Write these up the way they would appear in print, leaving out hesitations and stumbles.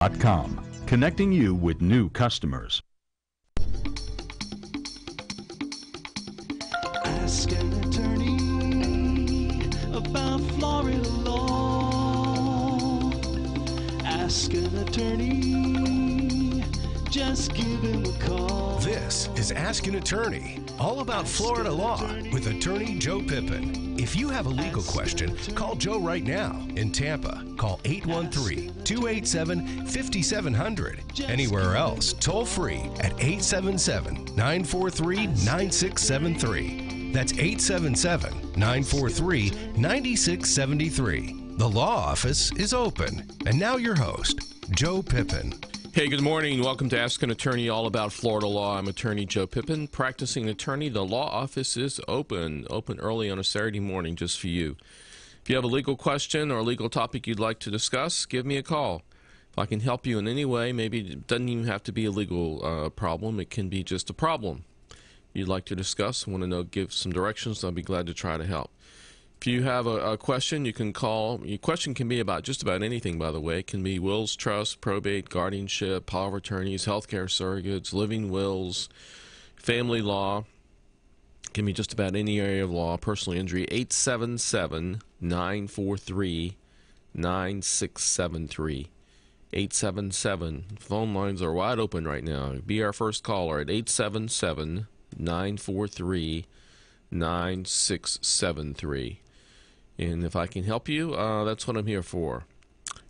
com, connecting you with new customers. Ask an attorney about Florida law. Ask an attorney, just give him a call. This is Ask an Attorney, all about Florida law with attorney Joe Pippen. If you have a legal question, call Joe right now in Tampa. Call 813-287-5700. Anywhere else, toll free at 877-943-9673. That's 877-943-9673. The law office is open. And now your host, Joe Pippen. Hey, good morning. Welcome to Ask an Attorney, all about Florida law. I'm attorney Joe Pippen, practicing attorney. The law office is open early on a Saturday morning just for you. If you have a legal question or a legal topic you'd like to discuss, give me a call. If I can help you in any way, maybe it doesn't even have to be a legal problem. It can be just a problem you'd like to discuss, want to know, give some directions. I'll be glad to try to help. If you have a question, you can call. Your question can be about just about anything, by the way. It can be wills, trust, probate, guardianship, power of attorneys, healthcare surrogates, living wills, family law. It can be just about any area of law, personal injury. 877-943-9673. 877. Phone lines are wide open right now. Be our first caller at 877-943-9673. And if I can help you, that's what I'm here for.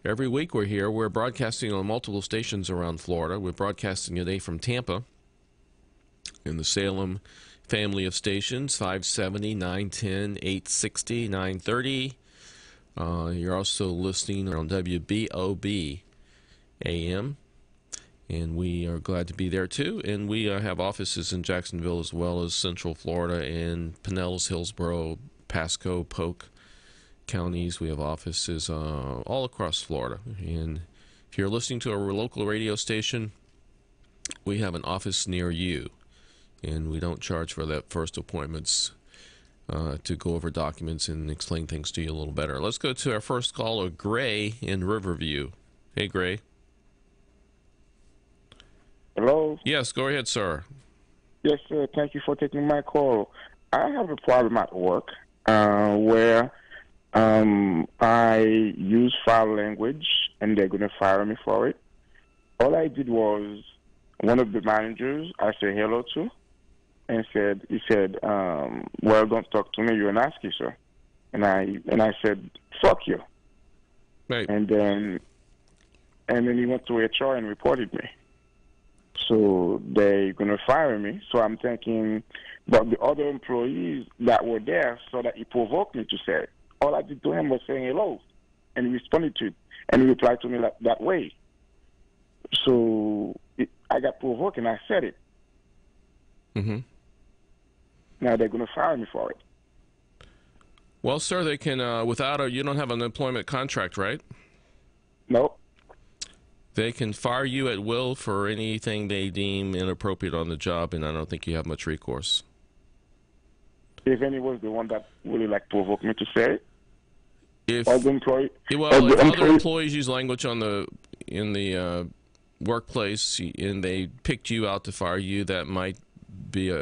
Every week we're here. We're broadcasting on multiple stations around Florida. We're broadcasting today from Tampa in the Salem family of stations, 570, 910, 860, 930. You're also listening on WBOB AM, and we are glad to be there too. And we have offices in Jacksonville as well as Central Florida and Pinellas, Hillsborough, Pasco, Polk counties. We have offices all across Florida. And if you're listening to a local radio station, we have an office near you. And we don't charge for that first appointments to go over documents and explain things to you a little better. Let's go to our first caller, Gray in Riverview. Hey, Gray. Hello? Yes, go ahead, sir. Yes, sir. Thank you for taking my call. I have a problem at work where I use foul language, and they're going to fire me for it. All I did was one of the managers I said hello to, and he said, well, don't talk to me, you're an ASCII, sir. And I said, fuck you. Right. And then he went to HR and reported me. So they're going to fire me. So I'm thinking, but the other employees that were there saw that he provoked me to say it. All I did to him was saying hello, and he responded to it, and he replied to me that way. So I got provoked, and I said it. Mm-hmm. Now they're going to fire me for it. Well, sir, they can, you don't have an employment contract, right? Nope. They can fire you at will for anything they deem inappropriate on the job, and I don't think you have much recourse. If any was the one that really provoked me to say it. If other employees use language in the workplace and they picked you out to fire you, that might be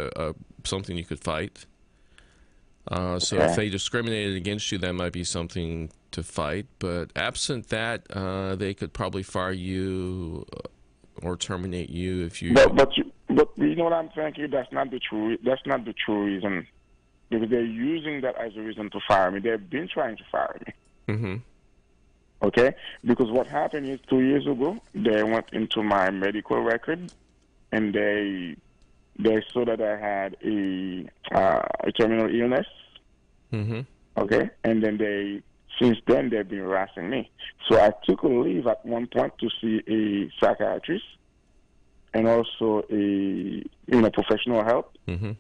something you could fight. So if they discriminated against you, that might be something to fight. But absent that, they could probably fire you or terminate you if you. But you know what I'm thinking? That's not the true reason. Because they're using that as a reason to fire me. They've been trying to fire me. Mm-hmm. Okay? Because what happened is 2 years ago, they went into my medical record, and they saw that I had a terminal illness. Mm-hmm. Okay? And then since then, they've been harassing me. So I took a leave at one point to see a psychiatrist and also a professional help. Mm-hmm.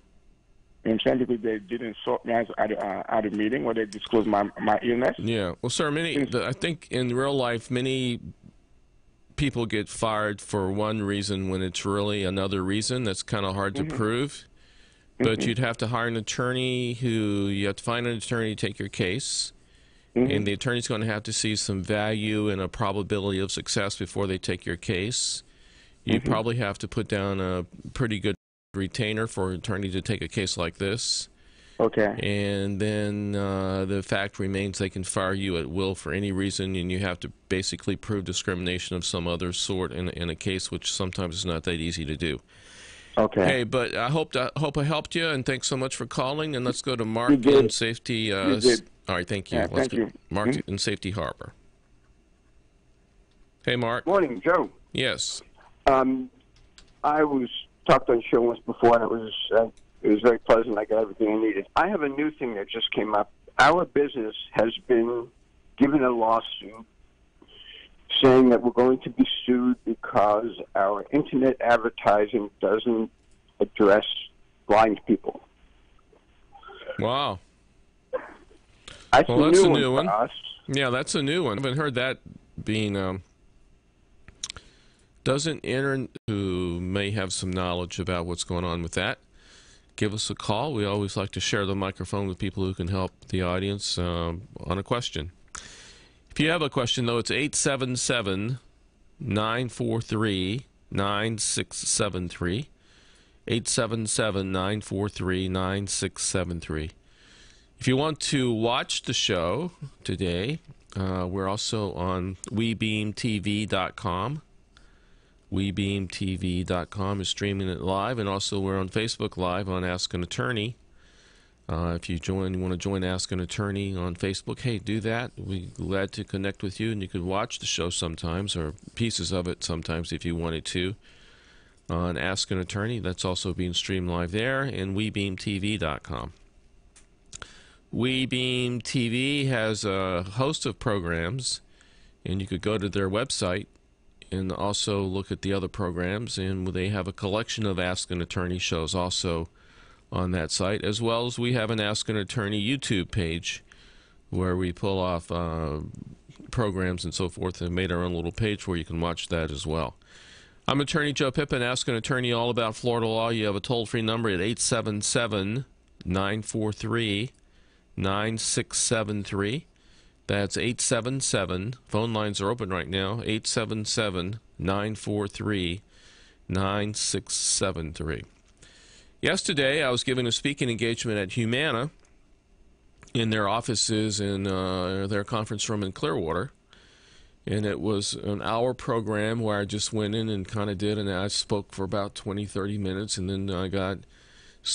You know what I'm saying? Because they didn't sort me at a meeting where they disclosed my illness. Yeah. Well, sir, I think in real life, many people get fired for one reason when it's really another reason that's kind of hard to prove. But you'd have to hire an attorney you have to find an attorney to take your case. and the attorney's going to have to see some value and a probability of success before they take your case. You probably have to put down a pretty good retainer for an attorney to take a case like this. Okay. And then the fact remains they can fire you at will for any reason, and you have to basically prove discrimination of some other sort in a case, which sometimes is not that easy to do. Okay. Hey, but I hope I helped you, and thanks so much for calling. And let's go to Mark in Safety. You did. All right, thank you. Yeah, Let's thank you. Mark in Safety Harbor. Hey, Mark. Morning, Joe. Yes. I was talked on the show once before, and it was very pleasant. I got everything I needed. I have a new thing that just came up. Our business has been given a lawsuit saying that we're going to be sued because our internet advertising doesn't address blind people. Wow. That's Well, a that's new a new one one. for us. Yeah, that's a new one. I haven't heard that being. Doesn't internet who may have some knowledge about what's going on with that, give us a call. We always like to share the microphone with people who can help the audience on a question. If you have a question, though, it's 877-943-9673. 877-943-9673. If you want to watch the show today, we're also on WeBeamTV.com. WeBeamTV.com is streaming it live, and also we're on Facebook Live on Ask an Attorney. If you want to join Ask an Attorney on Facebook, hey, do that. We're glad to connect with you, and you could watch the show sometimes, or pieces of it sometimes if you wanted to, on Ask an Attorney. That's also being streamed live there, and WeBeamTV.com. WeBeam TV has a host of programs, and you could go to their website and also look at the other programs, and they have a collection of Ask an Attorney shows also on that site, as well as we have an Ask an Attorney YouTube page where we pull off programs and so forth, and made our own little page where you can watch that as well. I'm Attorney Joe Pippen, Ask an Attorney, all about Florida law. You have a toll-free number at 877-943-9673. That's 877. Phone lines are open right now. 877-943-9673. Yesterday, I was given a speaking engagement at Humana in their offices in their conference room in Clearwater. And it was an hour program where I just went in and kind of did, and I spoke for about 20, 30 minutes, and then I got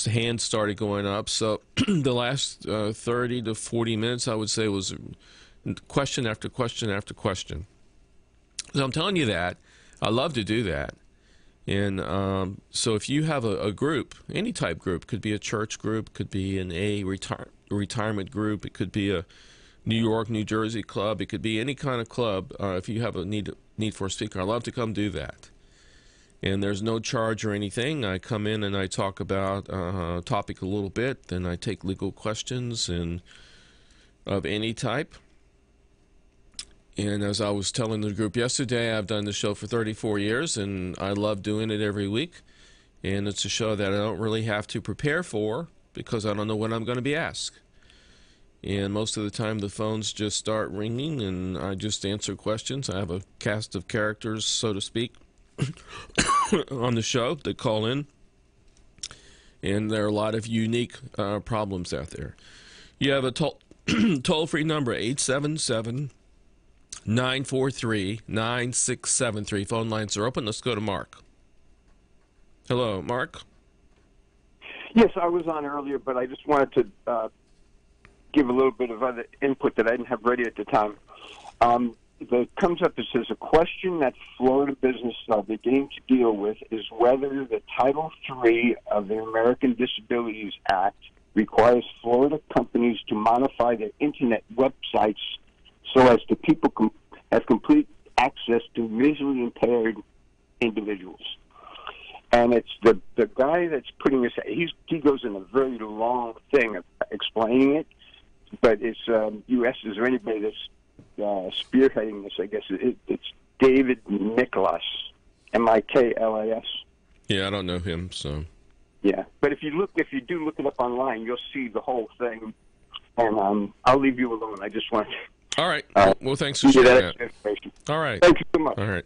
hands started going up. So the last 30 to 40 minutes, I would say, was question after question after question. So I'm telling you that. I love to do that. And so if you have a group, any type group, could be a church group, could be an retirement group, it could be a New York, New Jersey club, it could be any kind of club. If you have a need for a speaker, I love to come do that. And there's no charge or anything. I come in and I talk about a topic a little bit, then I take legal questions and of any type. And as I was telling the group yesterday, I've done the show for 34 years, and I love doing it every week. And it's a show that I don't really have to prepare for because I don't know what I'm going to be asked. And most of the time, the phones just start ringing, and I just answer questions. I have a cast of characters, so to speak, on the show that call in. And there are a lot of unique problems out there. You have a toll-free number, 877-943-9673. Phone lines are open. Let's go to Mark. Hello, Mark. Yes, I was on earlier, but I just wanted to give a little bit of other input that I didn't have ready at the time. That comes up, it says, a question that Florida businesses are beginning to deal with is whether the Title III of the American Disabilities Act requires Florida companies to modify their internet websites so as the people have complete access to visually impaired individuals. And it's the guy that's putting this, he goes in a very long thing of explaining it, but it's, you asked, is there anybody that's spearheading this? I guess it's David Miklas, Miklas. Yeah, I don't know him, so. Yeah, but if you do look it up online, you'll see the whole thing. And I'll leave you alone. I just want All right. Well, thanks for give you sharing that that. information. All right. Thank you so much. All right.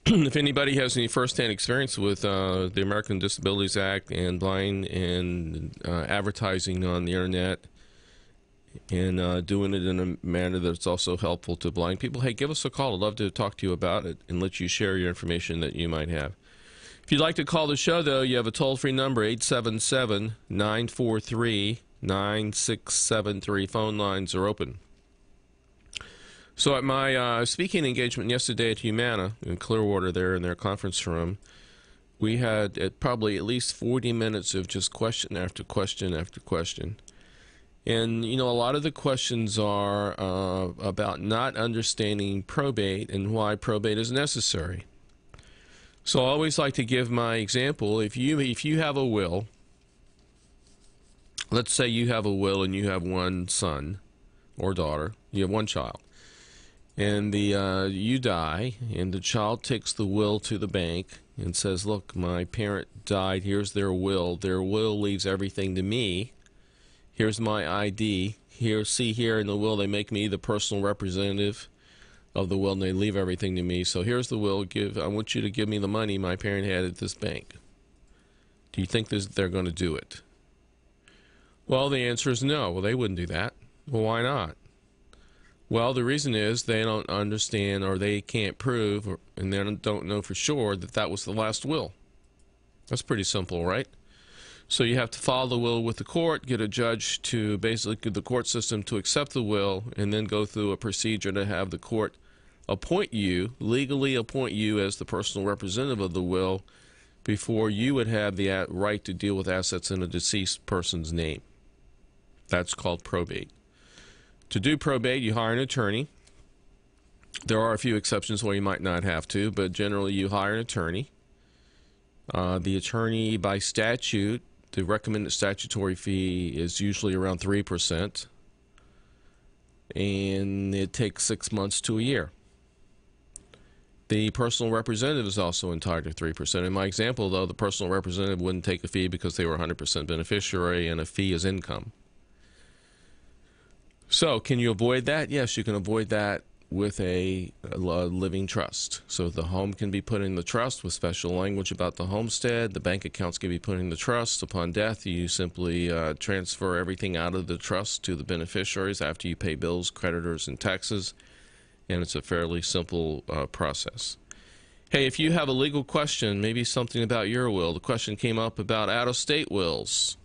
If anybody has any firsthand experience with the American Disabilities Act and blind and advertising on the internet and doing it in a manner that's also helpful to blind people, hey, give us a call. I'd love to talk to you about it and let you share your information that you might have. If you'd like to call the show, though, you have a toll-free number, 877-943-9673. Phone lines are open. So at my speaking engagement yesterday at Humana in Clearwater there in their conference room, we had probably at least 40 minutes of just question after question after question. And, you know, a lot of the questions are about not understanding probate and why probate is necessary. So I always like to give my example. If you have a will, let's say you have a will and you have one son or daughter, you have one child. And you die, and the child takes the will to the bank and says, look, my parent died, here's their will. Their will leaves everything to me. Here's my ID. See here in the will, they make me the personal representative of the will, and they leave everything to me. So here's the will. I want you to give me the money my parent had at this bank. Do you think they're going to do it? Well, the answer is no. Well, they wouldn't do that. Well, why not? Well, the reason is they don't understand or they can't prove and they don't know for sure that that was the last will. That's pretty simple, right? So you have to file the will with the court, get a judge to basically the court system to accept the will, and then go through a procedure to have the court legally appoint you as the personal representative of the will before you would have the right to deal with assets in a deceased person's name. That's called probate. To do probate, you hire an attorney. There are a few exceptions where you might not have to, but generally you hire an attorney. The attorney, by statute, the recommended statutory fee is usually around 3%, and it takes 6 months to a year. The personal representative is also entitled to 3%. In my example, though, the personal representative wouldn't take a fee because they were 100% beneficiary, and a fee is income. So, can you avoid that? Yes, you can avoid that with a living trust. So the home can be put in the trust with special language about the homestead. The bank accounts can be put in the trust. Upon death, you simply transfer everything out of the trust to the beneficiaries after you pay bills, creditors, and taxes. And it's a fairly simple process. Hey, if you have a legal question, maybe something about your will. The question came up about out-of-state wills.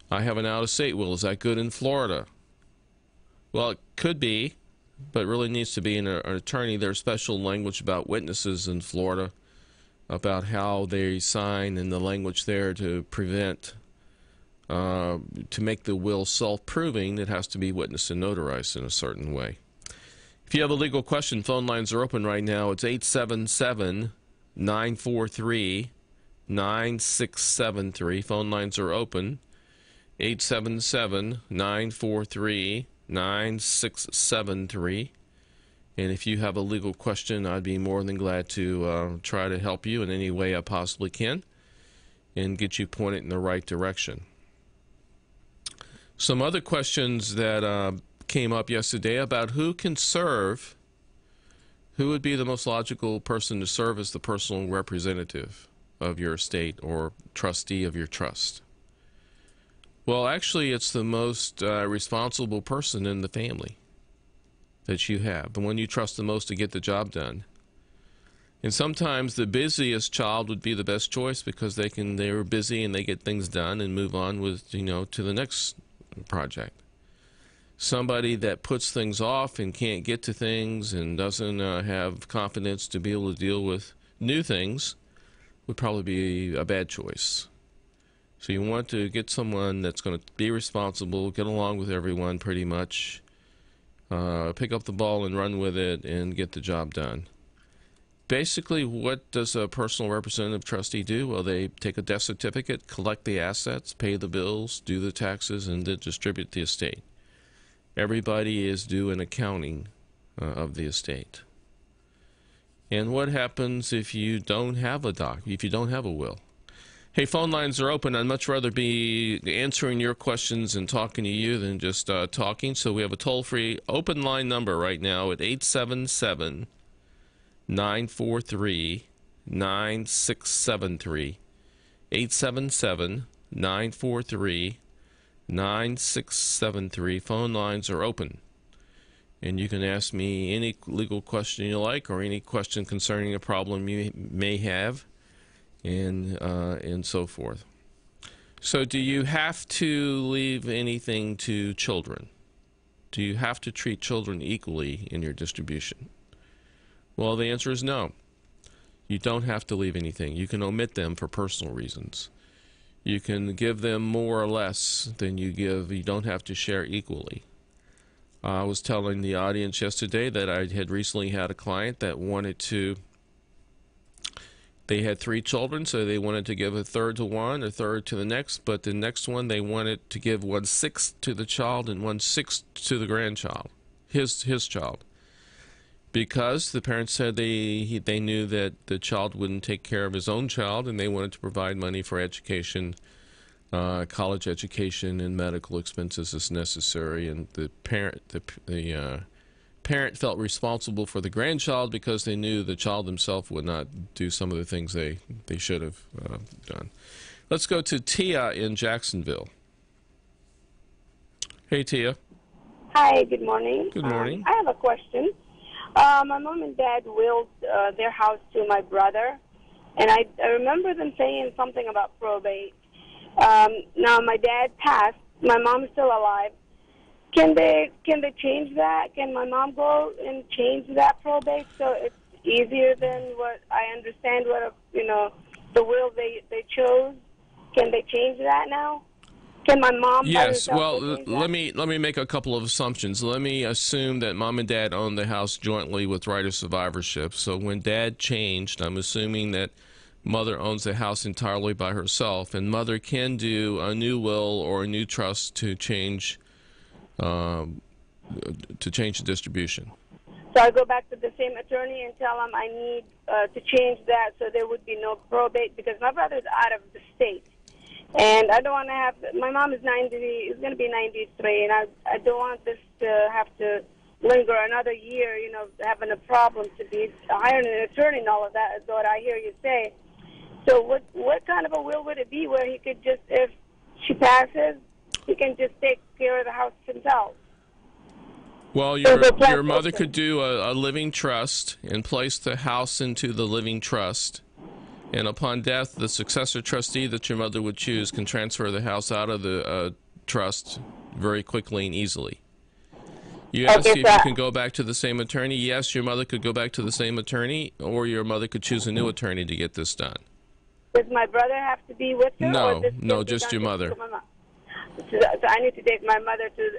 I have an out-of-state will. Is that good in Florida? Well, it could be, but it really needs to be an attorney. There's special language about witnesses in Florida, about how they sign and the language there to prevent, to make the will self-proving. It has to be witnessed and notarized in a certain way. If you have a legal question, phone lines are open right now. It's 877-943-9673. Phone lines are open. 877-943-9673. And if you have a legal question, I'd be more than glad to try to help you in any way I possibly can and get you pointed in the right direction. Some other questions that came up yesterday about who can serve, who would be the most logical person to serve as the personal representative of your estate or trustee of your trust. Well, actually, it's the most responsible person in the family that you have, the one you trust the most to get the job done. And sometimes the busiest child would be the best choice because they're busy and they get things done and move on with, to the next project. Somebody that puts things off and can't get to things and doesn't have confidence to be able to deal with new things would probably be a bad choice. So you want to get someone that's going to be responsible, get along with everyone pretty much, pick up the ball and run with it and get the job done. Basically, what does a personal representative trustee do? Well, they take a death certificate, collect the assets, pay the bills, do the taxes, and then distribute the estate. Everybody is due an accounting of the estate. And what happens if you don't have a will? Hey, phone lines are open. I'd much rather be answering your questions and talking to you than just talking. So we have a toll-free open line number right now at 877-943-9673. 877-943-9673. Phone lines are open. And you can ask me any legal question you like or any question concerning a problem you may have, and so forth. So do you have to leave anything to children? Do you have to treat children equally in your distribution? Well, the answer is no. You don't have to leave anything. You can omit them for personal reasons. You can give them more or less than you give. You don't have to share equally. I was telling the audience yesterday that I had recently had a client that wanted to, they had 3 children, so they wanted to give a third to one, a third to the next, but the next one they wanted to give 1/6 to the child and 1/6 to the grandchild, his child. Because the parents said they knew that the child wouldn't take care of his own child, and they wanted to provide money for education, college education, and medical expenses as necessary. And the parent felt responsible for the grandchild because they knew the child himself would not do some of the things they should have done. Let's go to Tia in Jacksonville. Hey, Tia. Hi, good morning. Good morning. I have a question. My mom and dad willed their house to my brother, and I remember them saying something about probate. Now my dad passed. My mom is still alive. Can they change that? Can my mom go and change that probate so it's easier than what I understand? The will they chose. Can they change that now? Can my mom? Yes. Well, let me make a couple of assumptions. Let me assume that mom and dad owned the house jointly with right of survivorship. So when dad changed, I'm assuming that mother owns the house entirely by herself, and mother can do a new will or a new trust to change the distribution. So I go back to the same attorney and tell him I need to change that so there would be no probate because my brother's out of the state. And I don't want to have, my mom is 90, is going to be 93, and I don't want this to have to linger another year, having a problem to be hiring an attorney and all of that is what I hear you say. So what kind of a will would it be where he could just, if she passes, he can just take care of the house himself? Well, your mother could do a living trust and place the house into the living trust. And upon death, the successor trustee that your mother would choose can transfer the house out of the trust very quickly and easily. You asked if you can go back to the same attorney. Yes, your mother could go back to the same attorney, or your mother could choose a new attorney to get this done. Does my brother have to be with her? No, just your mother. So I need to take my mother to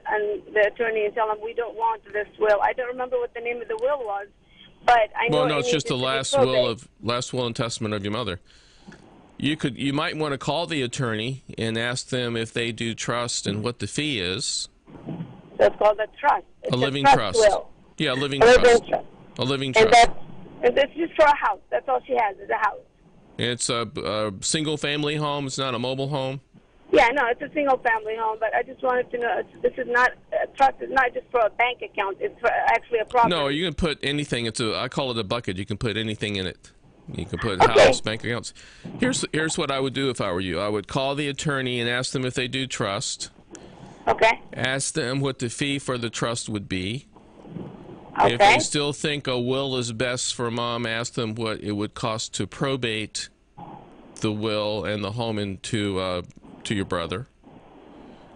the attorney and tell him we don't want this will. I don't remember what the name of the will was. But I know it's just the last will and testament of your mother. You might want to call the attorney and ask them if they do trust and what the fee is. So it's called a trust. It's a living trust. Will. Yeah, a living trust. A living trust. And it's just for a house. That's all she has is a house. It's a single family home. It's not a mobile home. Yeah, no, it's a single-family home, but I just wanted to know, this is not, a trust is not just for a bank account, it's for actually a property. No, you can put anything, I call it a bucket, you can put anything in it. You can put house, bank accounts. Here's what I would do if I were you. I would call the attorney and ask them if they do trust. Okay. Ask them what the fee for the trust would be. Okay. If they still think a will is best for mom, ask them what it would cost to probate the will and the home into to your brother.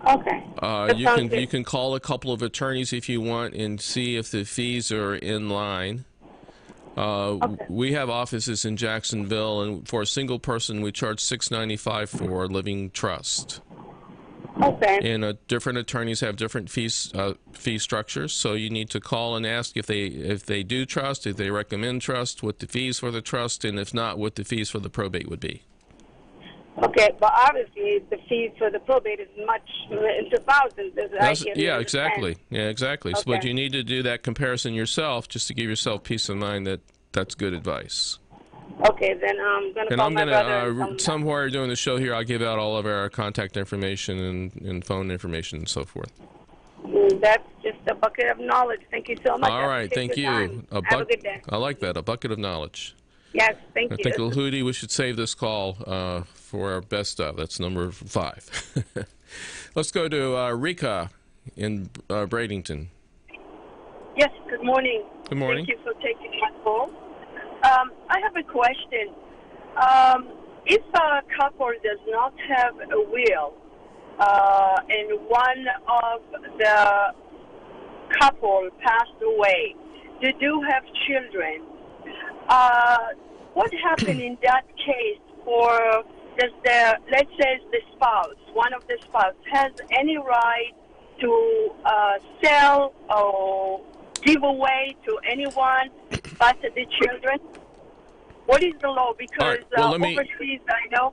Okay. You can call a couple of attorneys if you want and see if the fees are in line. We have offices in Jacksonville, and for a single person, we charge $6.95 for a living trust. Okay. And different attorneys have different fee structures, so you need to call and ask if they do trust, if they recommend trust, what the fees for the trust, and if not, what the fees for the probate would be. Okay, but obviously the fees for the probate is much into thousands. Yeah, exactly. Yeah, exactly. Okay. So, but you need to do that comparison yourself, just to give yourself peace of mind that that's good advice. Okay, then I'm going to And call I'm my going brother. And tell him somewhere during the show here, I'll give out all of our contact information and phone information and so forth. That's just a bucket of knowledge. Thank you so much. All right, thank you. Have a good day. I like that, a bucket of knowledge. Yes, thank I you. think, Hootie, we should save this call for our best of. That's number 5. Let's go to Rika in Bradenton. Yes, good morning. Good morning. Thank you for taking my call. I have a question. If a couple does not have a will, and one of the couple passed away, they do have children, what happened in that case for, let's say the spouse, one of the spouse, has any right to sell or give away to anyone but the children? What is the law? Because overseas, I know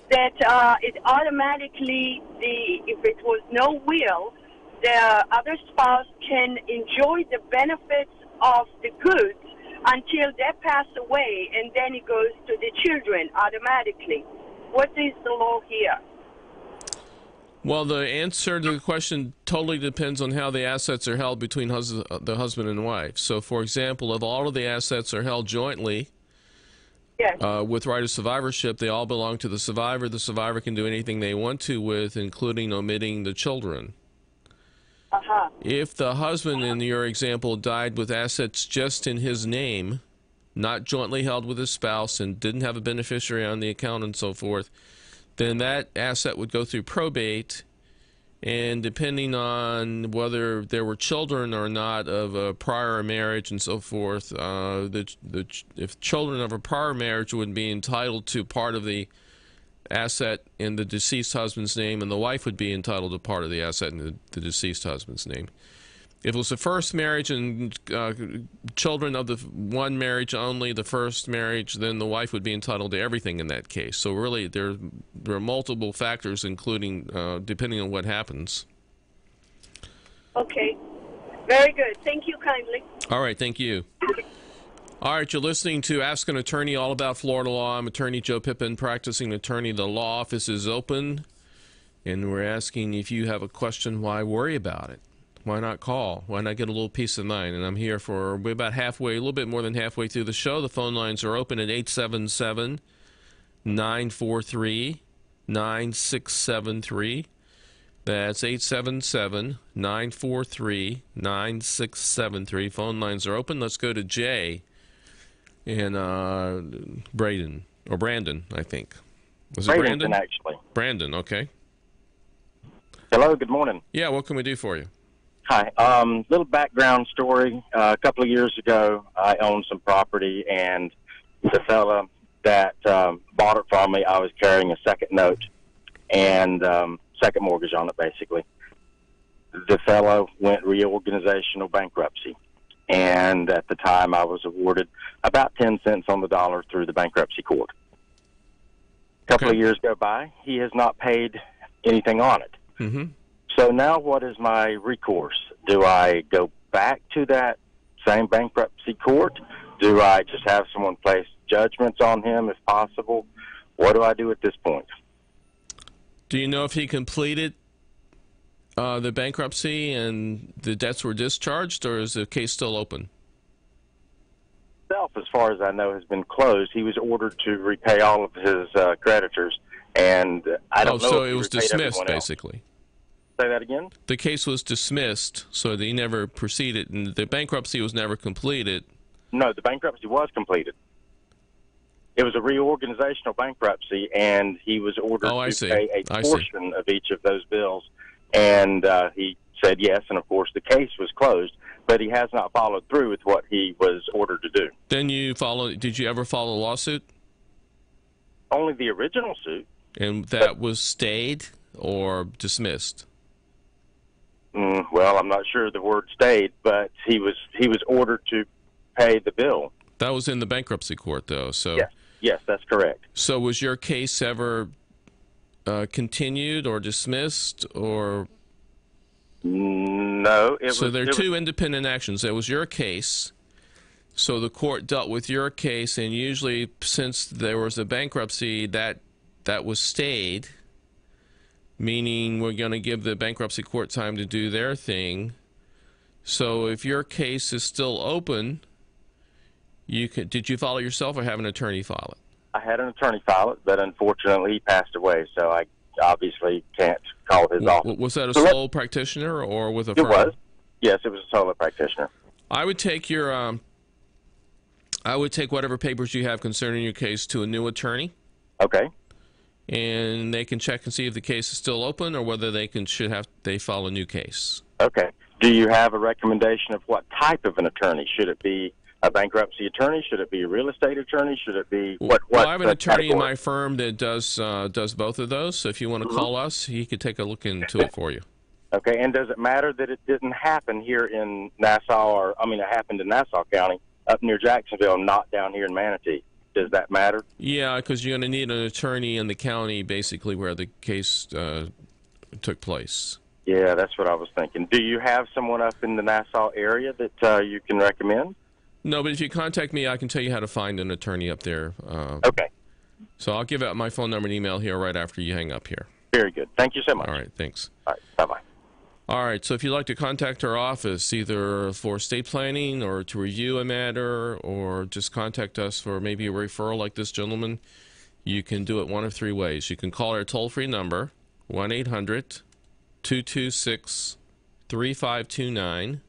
that it automatically, if it was no will, the other spouse can enjoy the benefits of the goods until they pass away, and then it goes to the children automatically. What is the law here? Well, the answer to the question totally depends on how the assets are held between the husband and wife. So, for example, if all of the assets are held jointly, yes, with right of survivorship, they all belong to the survivor. The survivor can do anything they want to with, including omitting the children. Uh-huh. If the husband, in your example, died with assets just in his name, not jointly held with his spouse, and didn't have a beneficiary on the account and so forth, then that asset would go through probate, and depending on whether there were children or not of a prior marriage and so forth, if children of a prior marriage would be entitled to part of the asset in the deceased husband's name, and the wife would be entitled to part of the asset in the deceased husband's name. If it was the first marriage and children of the one marriage only, the first marriage, then the wife would be entitled to everything in that case. So really, there are multiple factors, including depending on what happens. Okay. Very good. Thank you kindly. All right. Thank you. All right. You're listening to Ask an Attorney, all about Florida law. I'm attorney Joe Pippen, practicing attorney. The law office is open, and we're asking if you have a question, why worry about it? Why not call? Why not get a little peace of mind? And I'm here for we're about halfway, a little bit more than halfway through the show. The phone lines are open at 877-943-9673. That's 877-943-9673. Phone lines are open. Let's go to Jay in Brandon, I think. Was it Brandon? Actually. Brandon, okay. Hello, good morning. Yeah, what can we do for you? Hi. Little background story. A couple of years ago, I owned some property, and the fella that bought it from me, I was carrying a second note and second mortgage on it, basically. The fellow went reorganizational bankruptcy, and at the time I was awarded about 10 cents on the dollar through the bankruptcy court. A couple of years go by. He has not paid anything on it. Mm-hmm. So now what is my recourse? Do I go back to that same bankruptcy court? Do I just have someone place judgments on him if possible? What do I do at this point? Do you know if he completed the bankruptcy and the debts were discharged, or is the case still open? As far as I know, has been closed. He was ordered to repay all of his creditors, and I don't know. So it was dismissed, basically. Say that again? The case was dismissed, so that he never proceeded, and the bankruptcy was never completed. No, the bankruptcy was completed. It was a reorganizational bankruptcy, and he was ordered to pay a portion of each of those bills, and he said yes, and of course the case was closed, but he has not followed through with what he was ordered to do. Then did you ever file a lawsuit? Only the original suit. And that was stayed or dismissed? Well, I'm not sure the word stayed, but he was ordered to pay the bill. That was in the bankruptcy court, though. So yes, that's correct. So was your case ever continued or dismissed, or? No. So there are two independent actions. There was your case. So the court dealt with your case, and usually since there was a bankruptcy, that was stayed, meaning we're going to give the bankruptcy court time to do their thing. So if your case is still open, did you file it yourself or have an attorney file it? I had an attorney file it, but unfortunately he passed away, so I obviously can't call his office. Was that a sole practitioner or with a firm? It was. Yes, it was a solo practitioner. I would take your I would take whatever papers you have concerning your case to a new attorney. Okay. And they can check and see if the case is still open or whether they file a new case. Okay. Do you have a recommendation of what type of an attorney? Should it be a bankruptcy attorney? Should it be a real estate attorney? Should it be what? Well, I have an attorney category? in my firm that does both of those. So if you want to call us, he could take a look into it for you. Okay. And does it matter that it didn't happen here in Nassau, it happened in Nassau County, up near Jacksonville, not down here in Manatee? Does that matter? Yeah, because you're going to need an attorney in the county, basically, where the case took place. Yeah, that's what I was thinking. Do you have someone up in the Nassau area that you can recommend? No, but if you contact me, I can tell you how to find an attorney up there. Okay. So I'll give out my phone number and email here right after you hang up here. Very good. Thank you so much. All right, thanks. All right, bye-bye. All right, so if you'd like to contact our office, either for estate planning or to review a matter or just contact us for maybe a referral like this gentleman, you can do it one of three ways. You can call our toll-free number, 1-800-226-3529.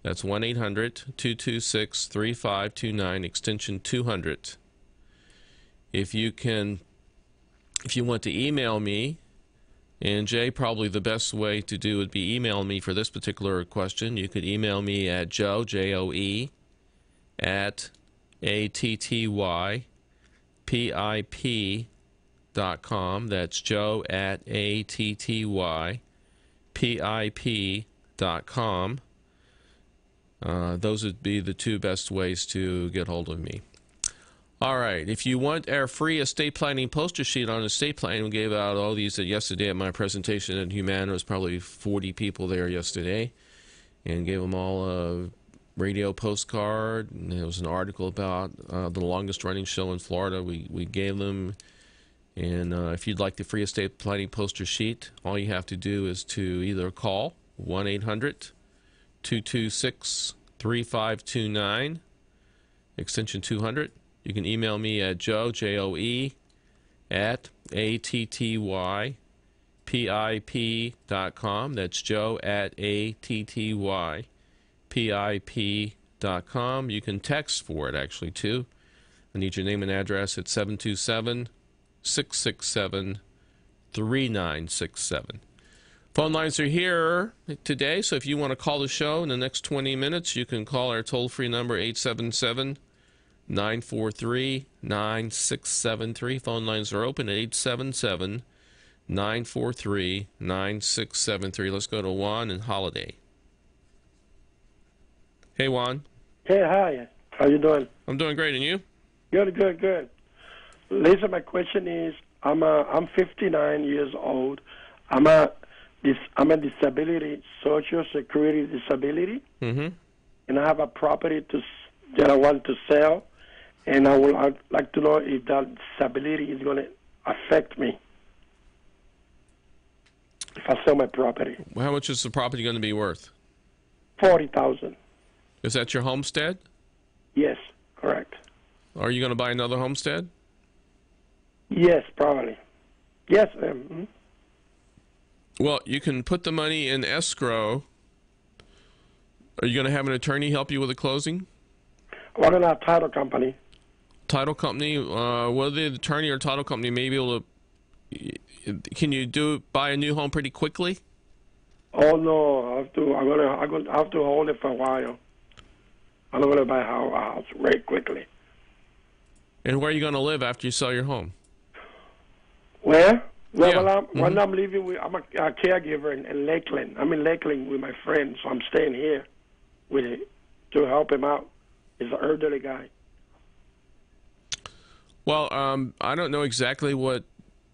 That's 1-800-226-3529, extension 200. If you want to email me, and Jay, probably the best way to do would be email me for this particular question. You could email me at Joe, J-O-E, at ATTYPIP.com. That's Joe at ATTYPIP.com. Those would be the two best ways to get hold of me. All right, if you want our free estate planning poster sheet on estate planning, we gave out all these yesterday at my presentation at Humana. There was probably 40 people there yesterday, and gave them all a radio postcard. And there was an article about the longest running show in Florida. We gave them, and if you'd like the free estate planning poster sheet, all you have to do is to either call 1-800-226-3529, extension 200. You can email me at Joe, J-O-E, at ATTYPIP.com. That's Joe at ATTYPIP.com. You can text for it, actually, too. I need your name and address at 727-667-3967. Phone lines are here today, so if you want to call the show in the next 20 minutes, you can call our toll-free number, 877-943-9673. Phone lines are open at 877-943-9673. Let's go to Juan and Holiday. Hey, Juan. Hey, hi. How you doing? I'm doing great, and you? Good. Listen, my question is, I'm 59 years old. I'm a disability, Social Security disability, and I have a property that I want to sell, and I'd like to know if that disability is going to affect me if I sell my property. Well, how much is the property going to be worth? $40,000. Is that your homestead? Yes, correct. Are you going to buy another homestead? Yes, probably. Yes, I am. Mm-hmm. Well, you can put the money in escrow. Are you going to have an attorney help you with the closing? I want a title company. Title company? Whether the attorney or title company may be able to... Can you buy a new home pretty quickly? Oh no, I have to hold it for a while. I'm not going to buy a house very quickly. And where are you going to live after you sell your home? Where? Well, when I'm leaving, I'm a caregiver in Lakeland. I'm in Lakeland with my friend, so I'm staying here to help him out. He's an elderly guy. Well, I don't know exactly what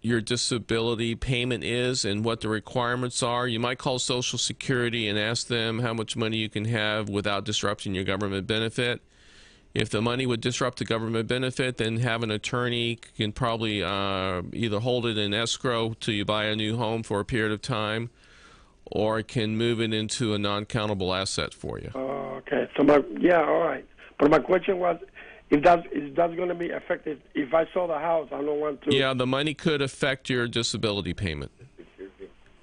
your disability payment is and what the requirements are. You might call Social Security and ask them how much money you can have without disrupting your government benefit. If the money would disrupt the government benefit, then have an attorney can probably either hold it in escrow till you buy a new home for a period of time, or it can move it into a non-countable asset for you. Okay. So all right. But my question was, if that's going to be affected, if I sold the house, I don't want to. Yeah, the money could affect your disability payment.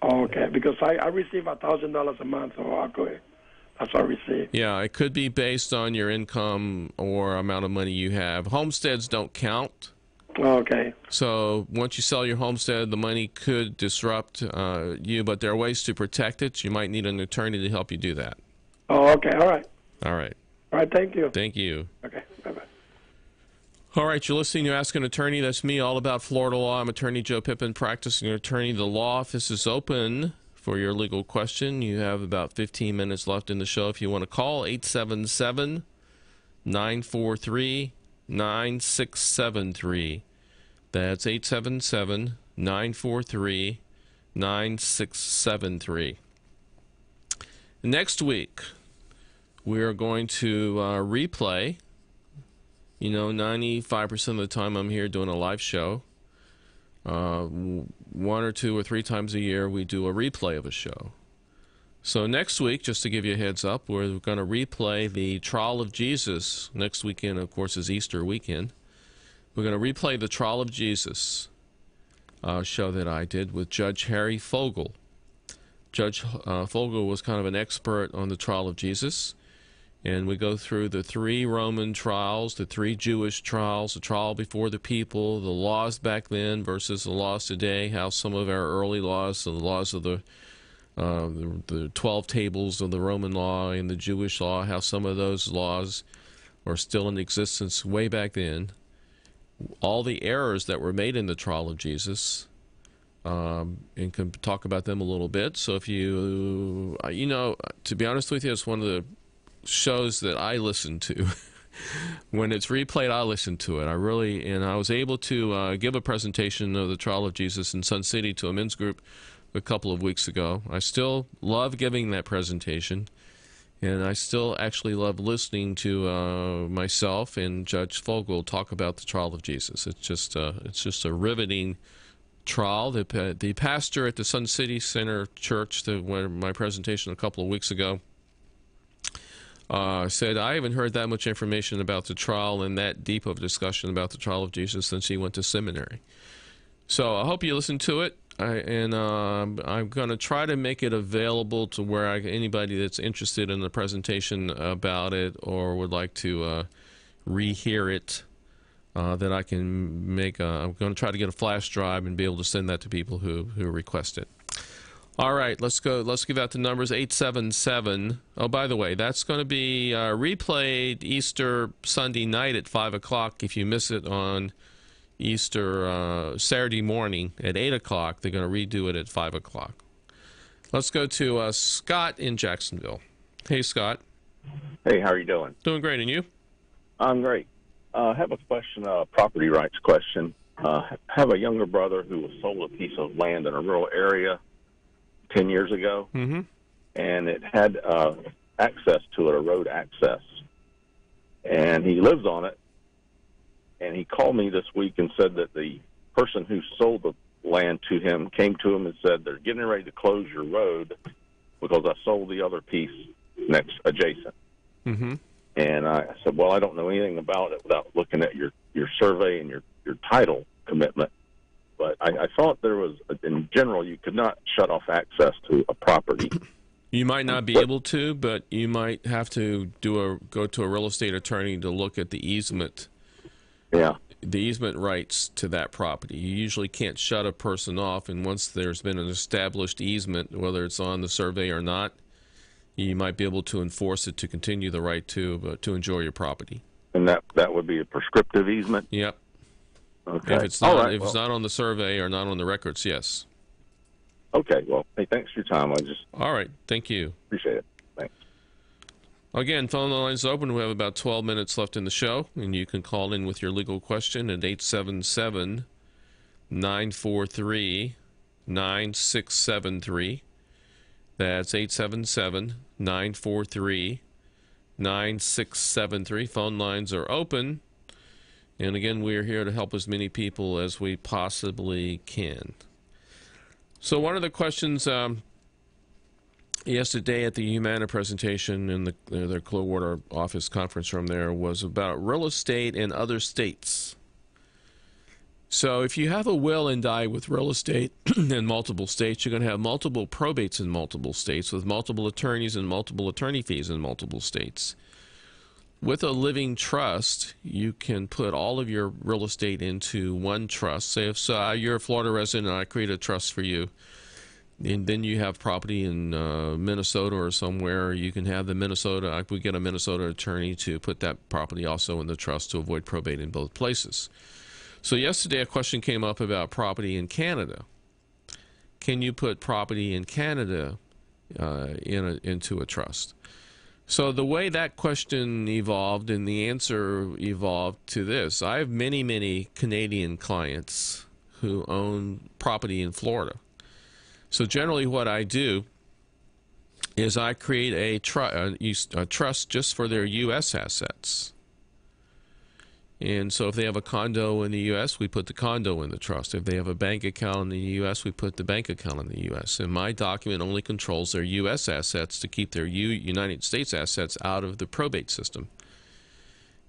Okay, because I receive $1,000 a month, so I'll go ahead. That's what I receive. Yeah, it could be based on your income or amount of money you have. Homesteads don't count. Okay. So once you sell your homestead, the money could disrupt you, but there are ways to protect it. You might need an attorney to help you do that. Oh, okay. All right. All right. All right, thank you. Thank you. Okay, bye-bye. All right, you're listening to Ask an Attorney. That's me, all about Florida law. I'm attorney Joe Pippen, practicing attorney. The law office is open for your legal question. You have about 15 minutes left in the show. If you want to call, 877-943-9673. That's 877-943-9673. Next week, we are going to replay. 95% of the time I'm here doing a live show. 1 or 2 or 3 times a year, we do a replay of a show. So next week, just to give you a heads up, we're going to replay the trial of Jesus. Next weekend, of course, is Easter weekend. We're going to replay the trial of Jesus show that I did with Judge Harry Fogel. Judge Fogel was kind of an expert on the trial of Jesus. And we go through the 3 Roman trials, the 3 Jewish trials, the trial before the people, the laws back then versus the laws today, how some of our early laws, so the laws of the 12 tables of the Roman law and the Jewish law, how some of those laws are still in existence way back then. All the errors that were made in the trial of Jesus, and can talk about them a little bit. So if you, to be honest with you, it's one of the shows that I listen to. When it's replayed, I listen to it. I was able to give a presentation of the trial of Jesus in Sun City to a men's group a couple of weeks ago. I still love giving that presentation, and I still actually love listening to myself and Judge Fogel talk about the trial of Jesus. It's just a riveting trial. The pastor at the Sun City Center Church, where my presentation a couple of weeks ago, said, I haven't heard that much information about the trial and that deep of a discussion about the trial of Jesus since he went to seminary. So I hope you listen to it, and I'm going to try to make it available to where anybody that's interested in the presentation about it or would like to rehear it, that I can make. I'm going to try to get a flash drive and be able to send that to people who request it. All right, let's go. Let's give out the numbers. 877. Oh, by the way, that's going to be replayed Easter Sunday night at 5 o'clock. If you miss it on Easter Saturday morning at 8 o'clock, they're going to redo it at 5 o'clock. Let's go to Scott in Jacksonville. Hey, Scott. Hey, how are you doing? Doing great, and you? I'm great. I have a question, property rights question. I have a younger brother who was sold a piece of land in a rural area 10 years ago, and it had access to it, a road access, and he lives on it. And he called me this week and said that the person who sold the land to him came to him and said they're getting ready to close your road because I sold the other piece next adjacent. And I said, well, I don't know anything about it without looking at your survey and your title commitment. But I thought there was, in general, you could not shut off access to a property. You might not be able to, but you might have to go to a real estate attorney to look at the easement. Yeah. The easement rights to that property. You usually can't shut a person off, and once there's been an established easement, whether it's on the survey or not, you might be able to enforce it to continue the right to enjoy your property. And that would be a prescriptive easement? Yep. Okay. If it's not, it's not on the survey or not on the records, yes. Okay. Well, hey, thanks for your time. All right. Thank you. Appreciate it. Thanks. Again, phone lines open. We have about 12 minutes left in the show, and you can call in with your legal question at 877-943-9673. That's 877-943-9673. 9673. Phone lines are open. And again, we are here to help as many people as we possibly can. So one of the questions yesterday at the Humana presentation in their Clearwater office conference room there was about real estate in other states. So if you have a will and die with real estate in multiple states, you're going to have multiple probates in multiple states with multiple attorneys and multiple attorney fees in multiple states. With a living trust, you can put all of your real estate into one trust. Say if you're a Florida resident and I create a trust for you, and then you have property in Minnesota or somewhere, you can have we get a Minnesota attorney to put that property also in the trust to avoid probate in both places. So yesterday a question came up about property in Canada. Can you put property in Canada into a trust? So the way that question evolved and the answer evolved to this, I have many, many Canadian clients who own property in Florida. So generally what I do is I create a trust just for their U.S. assets. And so if they have a condo in the U.S., we put the condo in the trust. If they have a bank account in the U.S., we put the bank account in the U.S. And my document only controls their U.S. assets to keep their United States assets out of the probate system.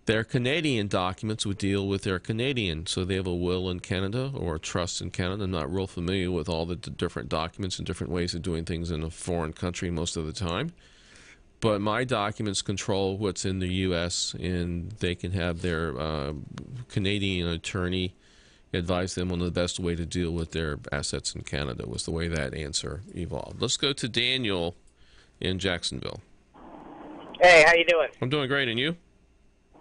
Their Canadian documents would deal with their Canadian. So they have a will in Canada or a trust in Canada. I'm not real familiar with all the different documents and different ways of doing things in a foreign country most of the time. But my documents control what's in the U.S., and they can have their Canadian attorney advise them on the best way to deal with their assets in Canada, was the way that answer evolved. Let's go to Daniel in Jacksonville. Hey, how you doing? I'm doing great, and you?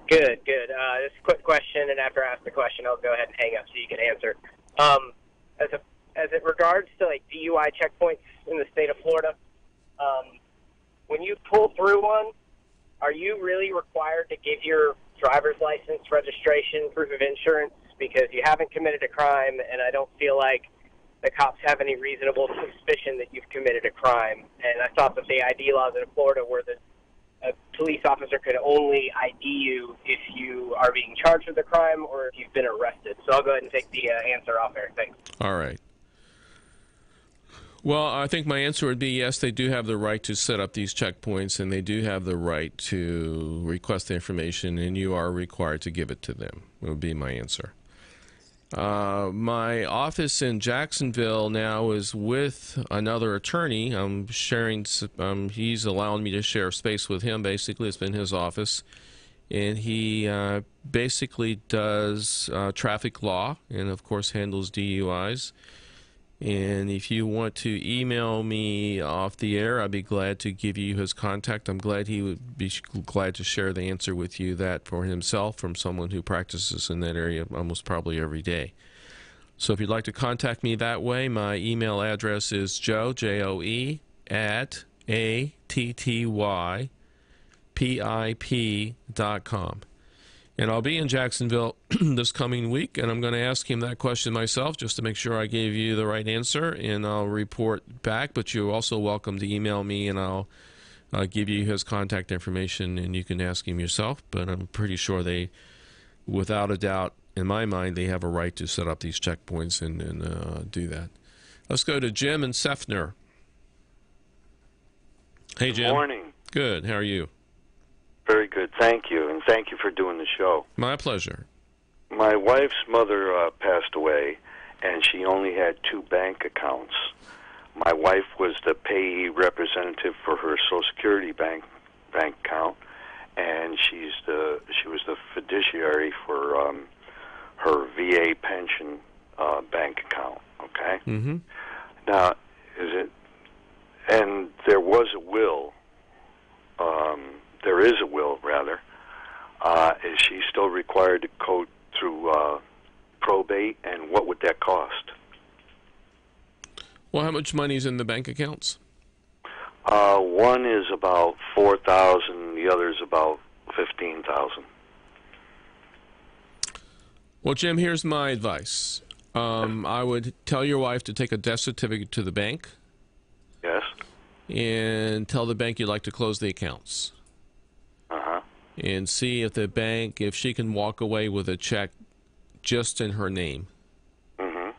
Good, good. This is a quick question, and after I ask the question, I'll go ahead and hang up so you can answer. As it regards to like DUI checkpoints in the state of Florida, when you pull through one, are you really required to give your driver's license, registration, proof of insurance? Because you haven't committed a crime, and I don't feel like the cops have any reasonable suspicion that you've committed a crime. And I thought that the ID laws in Florida were that a police officer could only ID you if you are being charged with a crime or if you've been arrested. So I'll go ahead and take the answer off there. Thanks. All right. Well, I think my answer would be yes, they do have the right to set up these checkpoints, and they do have the right to request the information, and you are required to give it to them, would be my answer. My office in Jacksonville now is with another attorney. I'm sharing, he's allowing me to share space with him, basically. It's been his office. And he basically does traffic law and, of course, handles DUIs. And if you want to email me off the air, I'd be glad to give you his contact. I'm glad he would be glad to share the answer with you, that for himself, from someone who practices in that area almost probably every day. So if you'd like to contact me that way, my email address is joe, J-O-E, @attypip.com. And I'll be in Jacksonville this coming week, and I'm going to ask him that question myself just to make sure I gave you the right answer, and I'll report back. But you're also welcome to email me, and I'll give you his contact information, and you can ask him yourself. But I'm pretty sure they, without a doubt, in my mind, they have a right to set up these checkpoints and do that. Let's go to Jim and Sefner. Hey, Jim. Good morning. Good. How are you? Very good, thank you, and thank you for doing the show. My pleasure. My wife's mother passed away, and she only had 2 bank accounts. My wife was the payee representative for her Social Security bank account, and she was the fiduciary for her VA pension bank account. Okay. Mm-hmm. Now, and there was a will. There is a will, rather. Is she still required to go through probate, and what would that cost? Well, how much money is in the bank accounts? One is about $4,000. The other is about $15,000. Well, Jim, here's my advice. I would tell your wife to take a death certificate to the bank. Yes. And tell the bank you'd like to close the accounts. and see if the bank, if she can walk away with a check just in her name. Mm-hmm.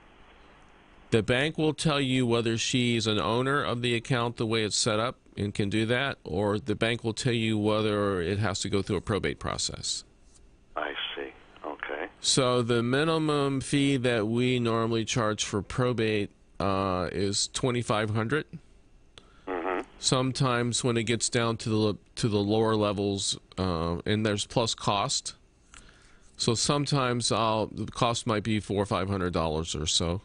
The bank will tell you whether she's an owner of the account the way it's set up and can do that, or the bank will tell you whether it has to go through a probate process. I see. Okay. So the minimum fee that we normally charge for probate is $2,500. Mm-hmm. Sometimes when it gets down to the lower levels, and there's plus cost. So sometimes the cost might be $400 or $500 or so.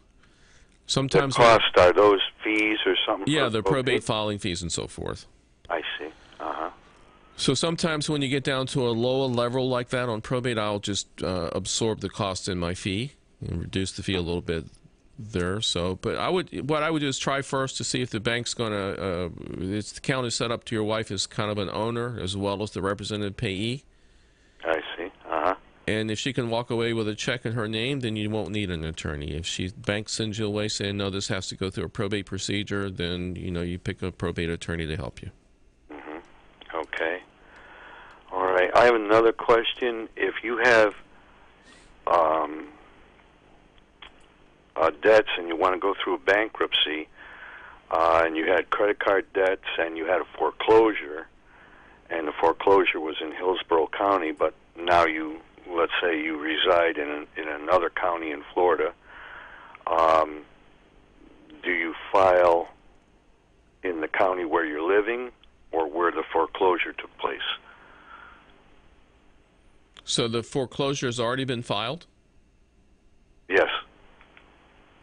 Sometimes the cost are those fees or something? Yeah, the probate filing fees and so forth. I see. So sometimes when you get down to a lower level like that on probate, I'll just absorb the cost in my fee and reduce the fee a little bit there. So, but what I would do is try first to see if the bank's going to. The account is set up to your wife as kind of an owner as well as the representative payee. I see. And if she can walk away with a check in her name, then you won't need an attorney. If bank sends you away saying no, this has to go through a probate procedure, then you pick a probate attorney to help you. Mm-hmm. Okay. All right. I have another question. If you have debts and you want to go through a bankruptcy, and you had credit card debts and you had a foreclosure, and the foreclosure was in Hillsborough County, but now let's say you reside in another county in Florida, do you file in the county where you're living or where the foreclosure took place? So the foreclosure has already been filed? Yes.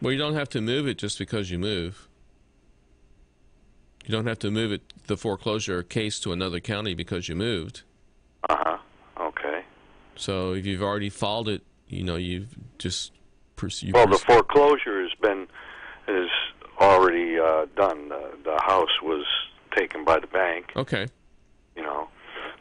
Well, you don't have to move it just because you move. You don't have to move the foreclosure case to another county because you moved. Okay. So if you've already filed it, you've just... the foreclosure is already done. The house was taken by the bank. Okay.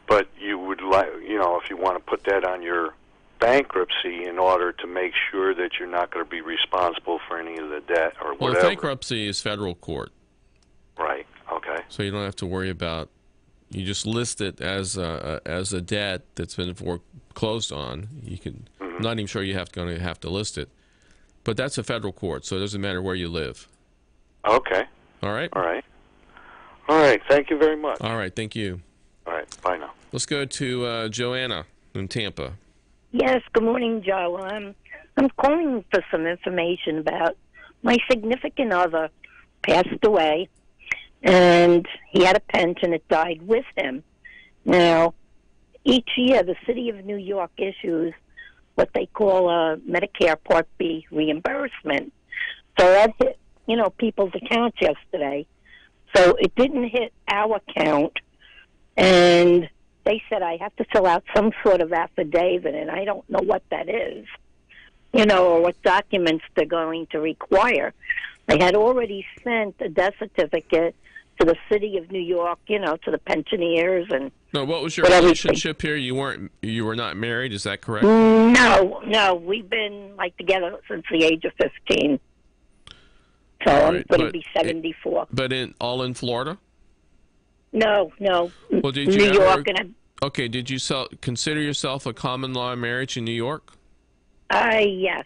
But you would like, if you want to put that on your bankruptcy in order to make sure that you're not going to be responsible for any of the debt or whatever. Well, bankruptcy is federal court. Right. Okay. So you don't have to worry about. You just list it as a debt that's been foreclosed on. You can. Mm-hmm. I'm not even sure you're going to have to list it, but that's a federal court, so it doesn't matter where you live. Okay. All right. All right. All right. Thank you very much. All right. Thank you. All right. Bye now. Let's go to Joanna in Tampa. Yes. Good morning, Joe. I'm calling for some information about my significant other passed away, and he had a pension that died with him. Now, each year, the city of New York issues what they call a Medicare Part B reimbursement. So that hit, people's accounts yesterday. So it didn't hit our account, and they said I have to fill out some sort of affidavit, and I don't know what that is, or what documents they're going to require. I had already sent a death certificate to the city of New York, to the pensioners and. No, what was your relationship here? You were not married, is that correct? No, we've been together since the age of 15. So I'm going to be 74. But all in Florida? No. Well, did you New York and okay, did you consider yourself a common law marriage in New York? Yes.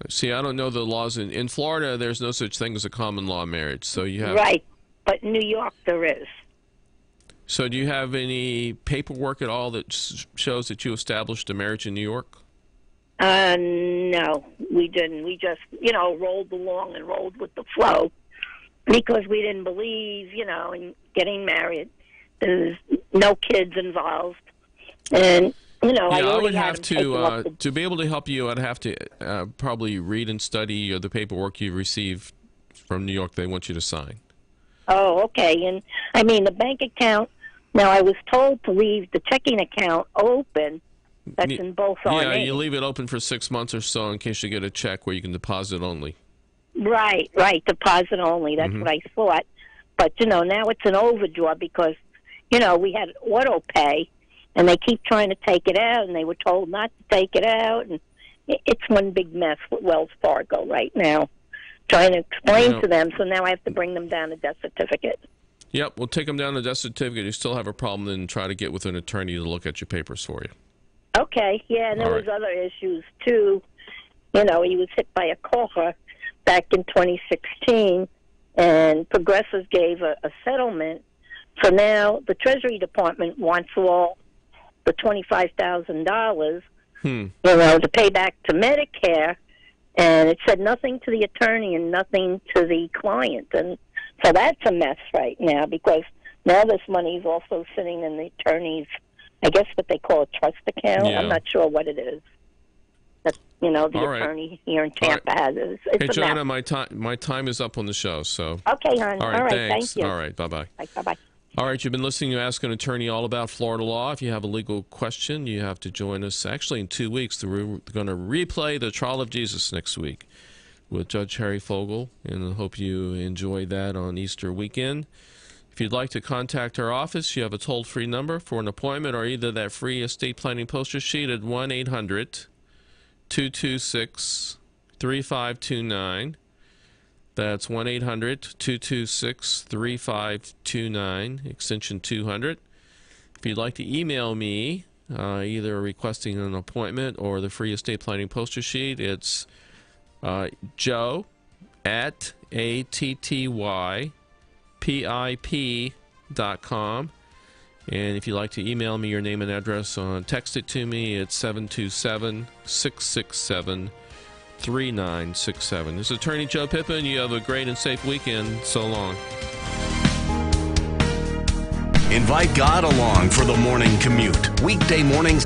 See, I don't know the laws in Florida. There's no such thing as a common law marriage. So you have right, but in New York there is. So do you have any paperwork at all that shows that you established a marriage in New York? No, we didn't. We just, rolled along and rolled with the flow because we didn't believe, in getting married. There's no kids involved, and. I would have to be able to help you. I'd have to probably read and study the paperwork you received from New York. They want you to sign. Oh, okay. And the bank account. Now, I was told to leave the checking account open. That's in both our names. Yeah, you leave it open for 6 months or so in case you get a check where you can deposit only. Right. Deposit only. That's what I thought. But now it's an overdraw because we had auto pay. And they keep trying to take it out, and they were told not to take it out. And it's one big mess with Wells Fargo right now, trying to explain to them. So now I have to bring them down a death certificate. Yep, we'll take him down to death certificate. You still have a problem, then try to get with an attorney to look at your papers for you. Okay, yeah, and there All was other issues, too. You know, he was hit by a car back in 2016, and Progressive gave a settlement. So now the Treasury Department wants all the $25,000, you know, to pay back to Medicare, and it said nothing to the attorney and nothing to the client. And so that's a mess right now, because now this money is also sitting in the attorney's, I guess what they call a trust account. Yeah. I'm not sure what it is. That, you know, the All right. attorney here in Tampa has. It's Hey, a Joanna, mess. my time is up on the show, so. Okay, hon. All right, All right, thanks. thank you. All right, bye-bye. Bye-bye. All right, you've been listening to Ask an Attorney all about Florida law. If you have a legal question, you have to join us. Actually, in 2 weeks, we're going to replay the trial of Jesus next week with Judge Harry Fogel, and I hope you enjoy that on Easter weekend. If you'd like to contact our office, you have a toll-free number for an appointment or either that free estate planning poster sheet at 1-800-226-3529. That's 1-800-226-3529, extension 200. If you'd like to email me, either requesting an appointment or the free estate planning poster sheet, it's joe@attypip.com. And if you'd like to email me your name and address, text it to me at 727-667-3967. This is Attorney Joe Pippen. You have a great and safe weekend. So long. Invite God along for the morning commute. Weekday mornings